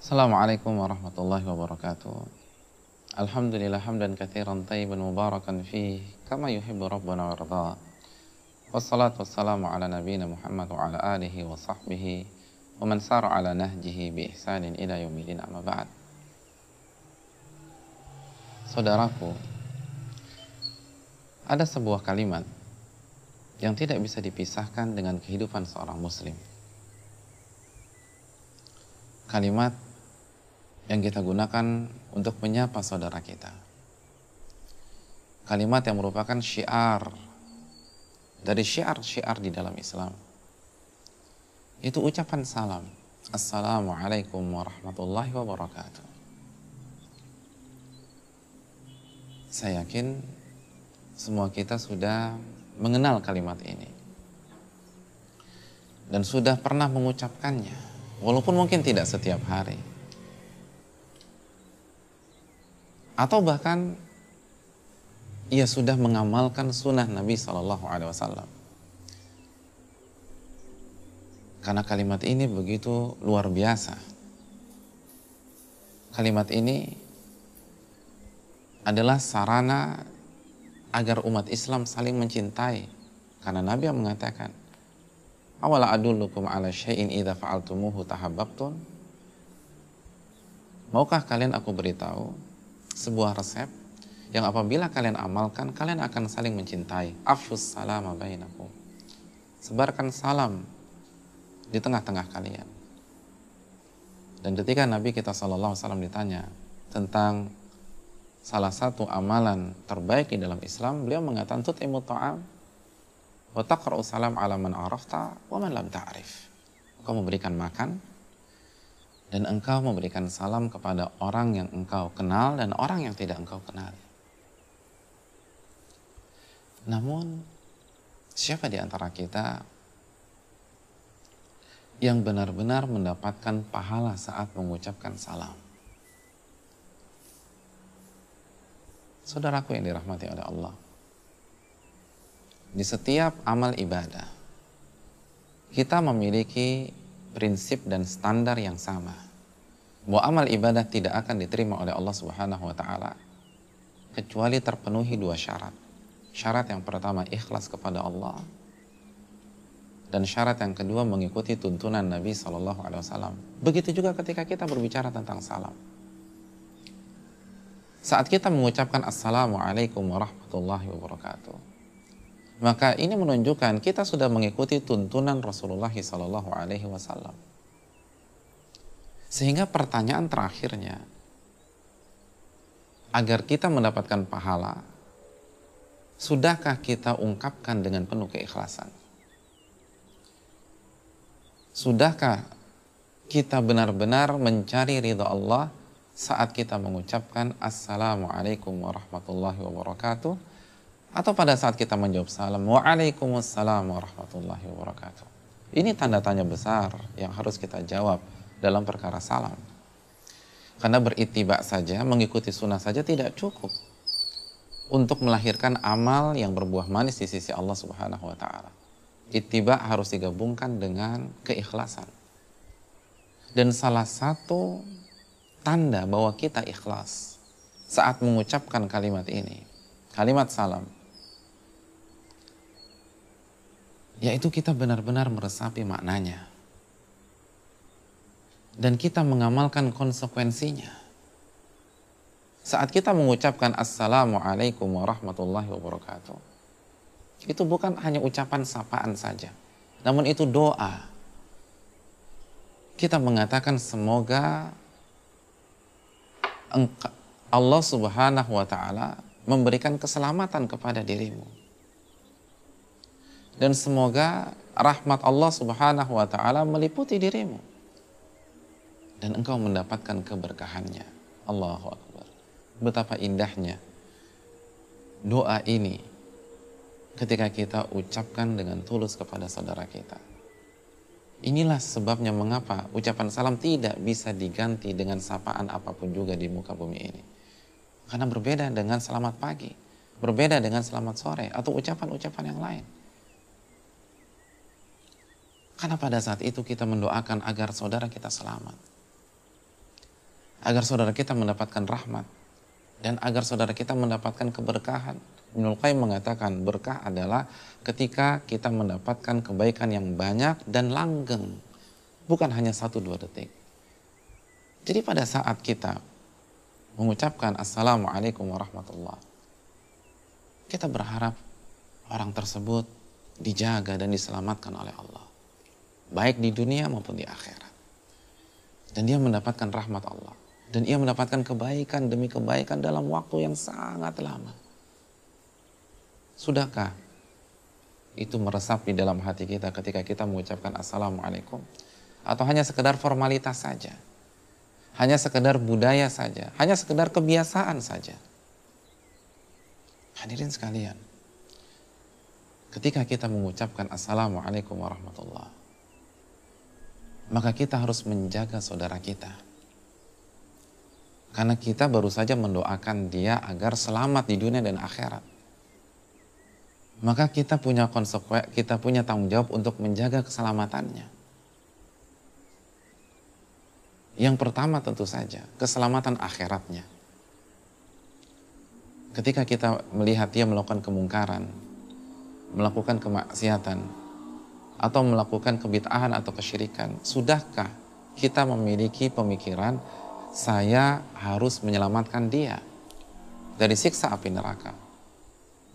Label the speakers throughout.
Speaker 1: Assalamualaikum warahmatullahi wabarakatuh. Alhamdulillah hamdan katsiran tayyiban mubarakan fih kama yuhibbu rabbuna warda. Wassalatu wassalamu ala nabiyyina Muhammad wa ala alihi wa sahbihi wa man sara ala nahjihi bi ihsanin ila yaumil amma ba'd. Saudaraku, ada sebuah kalimat yang tidak bisa dipisahkan dengan kehidupan seorang muslim. Kalimat yang kita gunakan untuk menyapa saudara kita. Kalimat yang merupakan syiar dari syiar-syiar di dalam Islam. Itu ucapan salam. Assalamualaikum warahmatullahi wabarakatuh. Saya yakin semua kita sudah mengenal kalimat ini. Dan sudah pernah mengucapkannya. Walaupun mungkin tidak setiap hari. Atau bahkan ia sudah mengamalkan sunnah Nabi SAW. Karena kalimat ini begitu luar biasa. Kalimat ini adalah sarana agar umat Islam saling mencintai. Karena Nabi yang mengatakan, awala adullukum ala syai'in idza fa'altumuhu tahabbabtum. Maukah kalian aku beritahu sebuah resep yang apabila kalian amalkan, kalian akan saling mencintai. Afshus salama bainakum. Sebarkan salam di tengah-tengah kalian. Dan ketika Nabi kita SAW ditanya tentang salah satu amalan terbaik di dalam Islam, beliau mengatakan tut'imu ta'am wa taqra'u salam ala man arafta wa man lam ta'rif. Engkau memberikan makan dan engkau memberikan salam kepada orang yang engkau kenal dan orang yang tidak engkau kenal. Namun, siapa di antara kita yang benar-benar mendapatkan pahala saat mengucapkan salam? Saudaraku yang dirahmati oleh Allah, di setiap amal ibadah, kita memiliki prinsip dan standar yang sama. Bahwa amal ibadah tidak akan diterima oleh Allah Subhanahu wa taala kecuali terpenuhi dua syarat. Syarat yang pertama ikhlas kepada Allah, dan syarat yang kedua mengikuti tuntunan Nabi SAW. Begitu juga ketika kita berbicara tentang salam. Saat kita mengucapkan Assalamualaikum warahmatullahi wabarakatuh, maka ini menunjukkan kita sudah mengikuti tuntunan Rasulullah SAW. Sehingga pertanyaan terakhirnya, agar kita mendapatkan pahala, sudahkah kita ungkapkan dengan penuh keikhlasan? Sudahkah kita benar-benar mencari ridha Allah saat kita mengucapkan Assalamualaikum warahmatullahi wabarakatuh? Atau pada saat kita menjawab salam, Waalaikumsalam warahmatullahi wabarakatuh. Ini tanda tanya besar yang harus kita jawab dalam perkara salam. Karena berittiba saja, mengikuti sunnah saja tidak cukup untuk melahirkan amal yang berbuah manis di sisi Allah Subhanahu wa taala. Ittiba harus digabungkan dengan keikhlasan. Dan salah satu tanda bahwa kita ikhlas saat mengucapkan kalimat ini, kalimat salam, yaitu kita benar-benar meresapi maknanya. Dan kita mengamalkan konsekuensinya. Saat kita mengucapkan Assalamualaikum warahmatullahi wabarakatuh, itu bukan hanya ucapan sapaan saja, namun itu doa. Kita mengatakan semoga Allah Subhanahu wa ta'ala memberikan keselamatan kepada dirimu. Dan semoga rahmat Allah Subhanahu wa ta'ala meliputi dirimu. Dan engkau mendapatkan keberkahannya. Allahu Akbar. Betapa indahnya doa ini ketika kita ucapkan dengan tulus kepada saudara kita. Inilah sebabnya mengapa ucapan salam tidak bisa diganti dengan sapaan apapun juga di muka bumi ini. Karena berbeda dengan selamat pagi, berbeda dengan selamat sore, atau ucapan-ucapan yang lain. Karena pada saat itu kita mendoakan agar saudara kita selamat. agar saudara kita mendapatkan rahmat, dan agar saudara kita mendapatkan keberkahan. Ibnul Qayyim mengatakan berkah adalah ketika kita mendapatkan kebaikan yang banyak dan langgeng, bukan hanya 1-2 detik. Jadi pada saat kita mengucapkan Assalamualaikum warahmatullah, kita berharap orang tersebut dijaga dan diselamatkan oleh Allah, baik di dunia maupun di akhirat. Dan dia mendapatkan rahmat Allah. Dan ia mendapatkan kebaikan demi kebaikan dalam waktu yang sangat lama. Sudahkah itu meresap di dalam hati kita ketika kita mengucapkan Assalamualaikum? Atau hanya sekedar formalitas saja? Hanya sekedar budaya saja? Hanya sekedar kebiasaan saja? Hadirin sekalian, ketika kita mengucapkan Assalamualaikum warahmatullah, maka kita harus menjaga saudara kita. Karena kita baru saja mendoakan dia agar selamat di dunia dan akhirat. Maka kita punya kita punya tanggung jawab untuk menjaga keselamatannya. Yang pertama tentu saja, keselamatan akhiratnya. Ketika kita melihat dia melakukan kemungkaran, melakukan kemaksiatan, atau melakukan kebid'ahan atau kesyirikan, sudahkah kita memiliki pemikiran saya harus menyelamatkan dia dari siksa api neraka?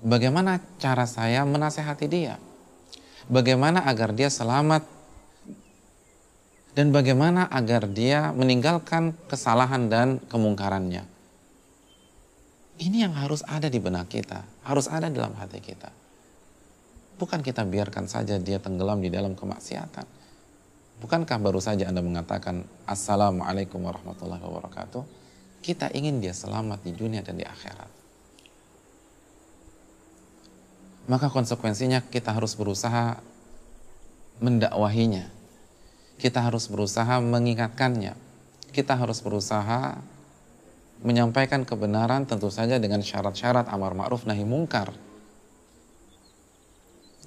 Speaker 1: Bagaimana cara saya menasehati dia? Bagaimana agar dia selamat? Dan bagaimana agar dia meninggalkan kesalahan dan kemungkarannya? Ini yang harus ada di benak kita, harus ada dalam hati kita. Bukan kita biarkan saja dia tenggelam di dalam kemaksiatan. Bukankah baru saja Anda mengatakan Assalamualaikum warahmatullahi wabarakatuh? Kita ingin dia selamat di dunia dan di akhirat. Maka konsekuensinya kita harus berusaha mendakwahinya. Kita harus berusaha mengingatkannya. Kita harus berusaha menyampaikan kebenaran, tentu saja dengan syarat-syarat amar ma'ruf nahi mungkar.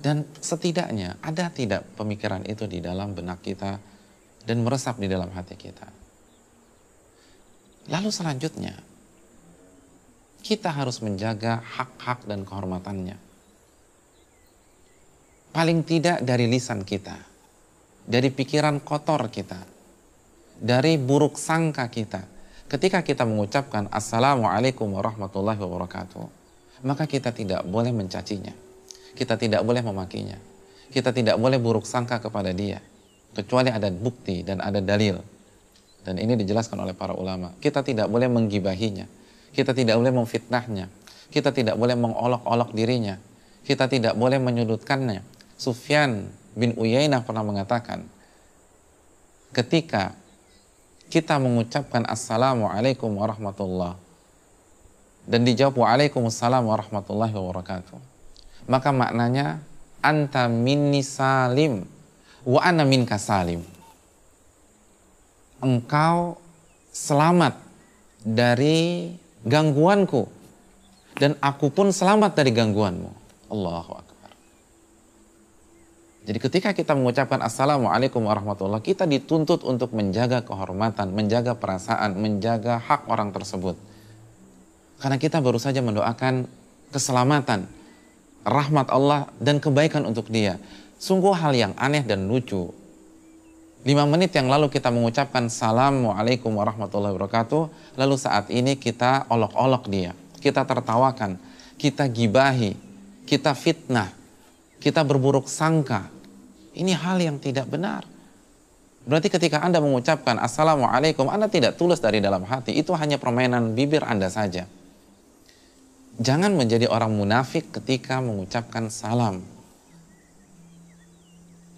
Speaker 1: Dan setidaknya ada tidak pemikiran itu di dalam benak kita dan meresap di dalam hati kita. Lalu selanjutnya, kita harus menjaga hak-hak dan kehormatannya. Paling tidak dari lisan kita, dari pikiran kotor kita, dari buruk sangka kita. Ketika kita mengucapkan Assalamualaikum warahmatullahi wabarakatuh, maka kita tidak boleh mencacinya. Kita tidak boleh memakinya. Kita tidak boleh buruk sangka kepada dia. Kecuali ada bukti dan ada dalil. Dan ini dijelaskan oleh para ulama. Kita tidak boleh menggibahinya. Kita tidak boleh memfitnahnya. Kita tidak boleh mengolok-olok dirinya. Kita tidak boleh menyudutkannya. Sufyan bin Uyainah pernah mengatakan, ketika kita mengucapkan Assalamualaikum warahmatullah dan dijawab Waalaikumsalam warahmatullahi wabarakatuh, maka maknanya anta minni salim wa ana minka salim. Engkau selamat dari gangguanku dan aku pun selamat dari gangguanmu. Allahu Akbar. Jadi ketika kita mengucapkan Assalamualaikum warahmatullah, kita dituntut untuk menjaga kehormatan, menjaga perasaan, menjaga hak orang tersebut. Karena kita baru saja mendoakan keselamatan, rahmat Allah dan kebaikan untuk dia. Sungguh hal yang aneh dan lucu. 5 menit yang lalu kita mengucapkan Assalamualaikum warahmatullahi wabarakatuh, lalu saat ini kita olok-olok dia, kita tertawakan, kita gibahi, kita fitnah, kita berburuk sangka. Ini hal yang tidak benar. Berarti ketika Anda mengucapkan Assalamualaikum, Anda tidak tulus dari dalam hati, itu hanya permainan bibir Anda saja. Jangan menjadi orang munafik ketika mengucapkan salam.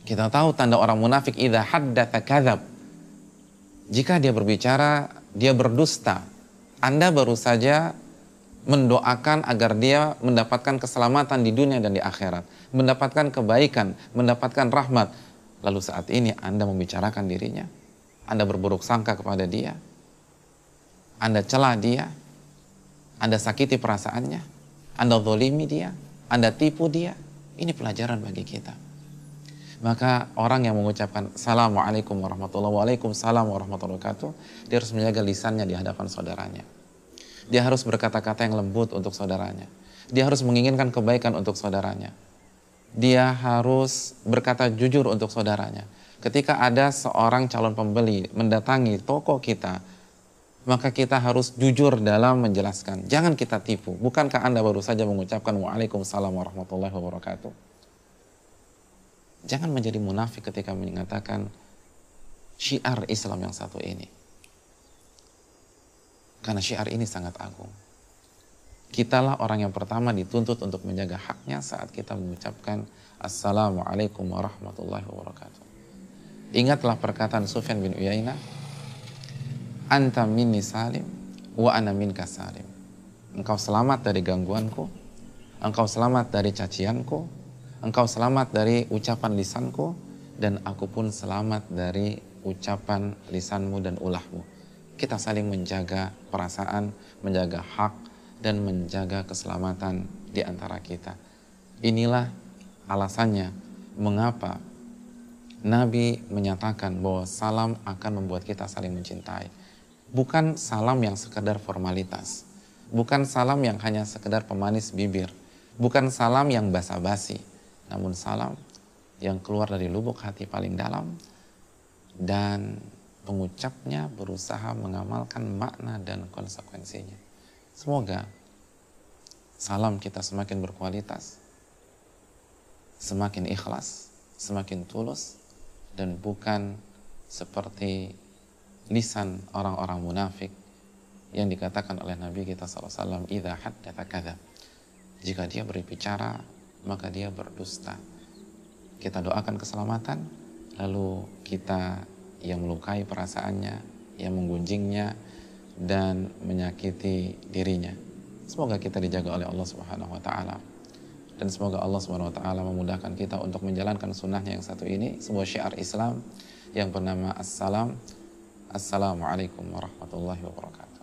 Speaker 1: Kita tahu tanda orang munafik idza haddatsa kadzab. Jika dia berbicara, dia berdusta. Anda baru saja mendoakan agar dia mendapatkan keselamatan di dunia dan di akhirat, mendapatkan kebaikan, mendapatkan rahmat. Lalu saat ini Anda membicarakan dirinya, Anda berburuk sangka kepada dia, Anda celah dia, Anda sakiti perasaannya, Anda zalimi dia, Anda tipu dia. Ini pelajaran bagi kita. Maka orang yang mengucapkan Assalamualaikum warahmatullahi wabarakatuh, Waalaikumsalam warahmatullahi wabarakatuh, dia harus menjaga lisannya di hadapan saudaranya. Dia harus berkata-kata yang lembut untuk saudaranya. Dia harus menginginkan kebaikan untuk saudaranya. Dia harus berkata jujur untuk saudaranya. Ketika ada seorang calon pembeli mendatangi toko kita, maka kita harus jujur dalam menjelaskan. Jangan kita tipu. Bukankah Anda baru saja mengucapkan Waalaikumsalam warahmatullahi wabarakatuh? Jangan menjadi munafik ketika mengatakan syiar Islam yang satu ini. Karena syiar ini sangat agung. Kitalah orang yang pertama dituntut untuk menjaga haknya saat kita mengucapkan Assalamualaikum warahmatullahi wabarakatuh. Ingatlah perkataan Sufyan bin Uyainah, Anta minni salim, wa ana minka salim. Engkau selamat dari gangguanku, engkau selamat dari cacianku, engkau selamat dari ucapan lisanku, dan aku pun selamat dari ucapan lisanmu dan ulahmu. Kita saling menjaga perasaan, menjaga hak, dan menjaga keselamatan di antara kita. Inilah alasannya mengapa Nabi menyatakan bahwa salam akan membuat kita saling mencintai. Bukan salam yang sekedar formalitas, bukan salam yang hanya sekedar pemanis bibir, bukan salam yang basa-basi, namun salam yang keluar dari lubuk hati paling dalam dan pengucapnya berusaha mengamalkan makna dan konsekuensinya. Semoga salam kita semakin berkualitas, semakin ikhlas, semakin tulus, dan bukan seperti lisan orang-orang munafik yang dikatakan oleh Nabi kita SAW, idza haddatsa kadzab. Jika dia berbicara, maka dia berdusta. Kita doakan keselamatan, lalu kita yang melukai perasaannya, yang menggunjingnya, dan menyakiti dirinya. Semoga kita dijaga oleh Allah Subhanahu wa Ta'ala. Dan semoga Allah Subhanahu wa Ta'ala memudahkan kita untuk menjalankan sunnahnya yang satu ini, sebuah syiar Islam yang bernama Assalam. Assalamualaikum warahmatullahi wabarakatuh.